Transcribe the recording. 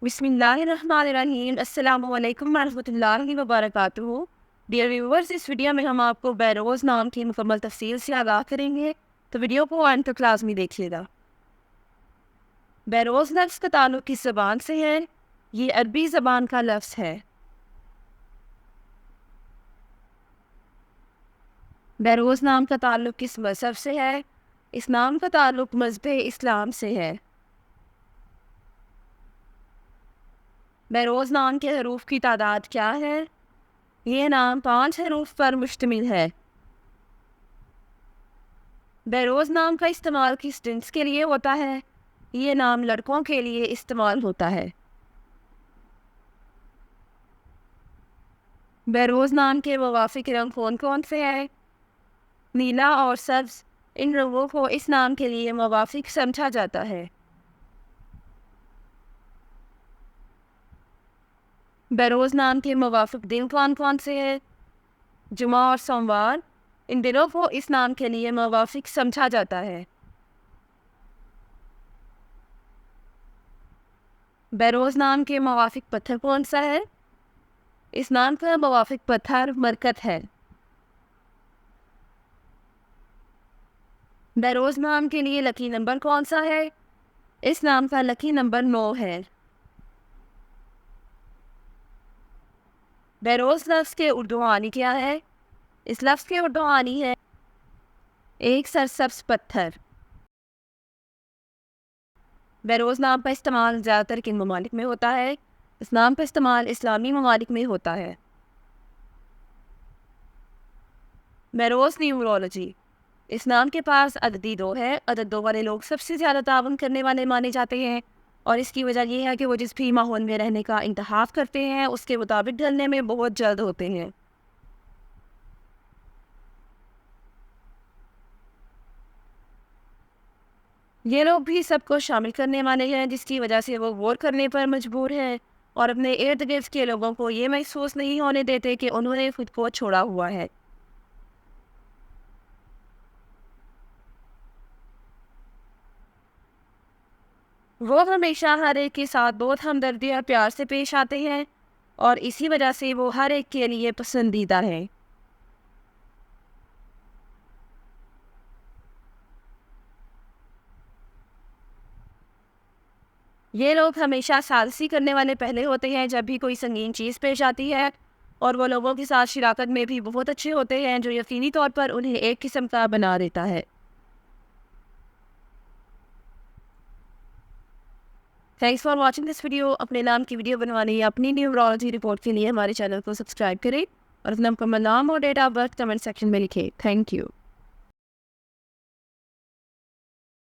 بسم اللہ الرحمن الرحیم۔ السلام علیکم ورحمۃ اللہ وبرکاتہ۔ ڈیئر ویورز، اس ویڈیو میں ہم آپ کو بیروز نام کی مکمل تفصیل سے آگاہ کریں گے، تو ویڈیو کو اینڈ تک لازمی دیکھیے گا۔ بیروز لفظ کا تعلق کس زبان سے ہے؟ یہ عربی زبان کا لفظ ہے۔ بیروز نام کا تعلق کس مذہب سے ہے؟ اس نام کا تعلق مذہب اسلام سے ہے۔ بیروز نام کے حروف کی تعداد کیا ہے؟ یہ نام 5 حروف پر مشتمل ہے۔ بیروز نام کا استعمال کس جنس کے لیے ہوتا ہے؟ یہ نام لڑکوں کے لیے استعمال ہوتا ہے۔ بیروز نام کے موافق رنگ کون کون سے ہیں؟ نیلا اور سبز، ان رنگوں کو اس نام کے لیے موافق سمجھا جاتا ہے۔ بیروز نام کے موافق دن کون کون سے ہیں؟ جمعہ اور سوموار، ان دنوں کو اس نام کے لیے موافق سمجھا جاتا ہے۔ بیروز نام کے موافق پتھر کون سا ہے؟ اس نام کا موافق پتھر مرکت ہے۔ بیروز نام کے لیے لکی نمبر کون سا ہے؟ اس نام کا لکی نمبر 9 ہے۔ بیروز لفظ کے اردو معنی کیا ہے؟ اس لفظ کے اردو معنی ہے ایک سرسبز پتھر۔ بیروز نام کا استعمال زیادہ تر کن ممالک میں ہوتا ہے؟ اس نام کا استعمال اسلامی ممالک میں ہوتا ہے۔ بیروز نیومرولوجی، اس نام کے پاس عددی 2 ہے۔ عدد 2 والے لوگ سب سے زیادہ تعاون کرنے والے مانے جاتے ہیں، اور اس کی وجہ یہ ہے کہ وہ جس بھی ماحول میں رہنے کا انتخاب کرتے ہیں اس کے مطابق ڈھلنے میں بہت جلد ہوتے ہیں۔ یہ لوگ بھی سب کو شامل کرنے والے ہیں، جس کی وجہ سے وہ غور کرنے پر مجبور ہیں اور اپنے ارد گرد کے لوگوں کو یہ محسوس نہیں ہونے دیتے کہ انہوں نے خود کو چھوڑا ہوا ہے۔ وہ ہمیشہ ہر ایک کے ساتھ بہت ہمدردی اور پیار سے پیش آتے ہیں، اور اسی وجہ سے وہ ہر ایک کے لیے پسندیدہ ہیں۔ یہ لوگ ہمیشہ ثالثی کرنے والے پہلے ہوتے ہیں جب بھی کوئی سنگین چیز پیش آتی ہے، اور وہ لوگوں کے ساتھ شراکت میں بھی بہت اچھے ہوتے ہیں، جو یقینی طور پر انہیں ایک قسم کا بنا دیتا ہے۔ Thanks for watching this video. اپنے نام کی ویڈیو بنوانے یا اپنی نیورولوجی رپورٹ کے لیے ہمارے چینل کو سبسکرائب کریں، اور اپنا مکمل نام اور date of birth comment section میں لکھیں۔ Thank you.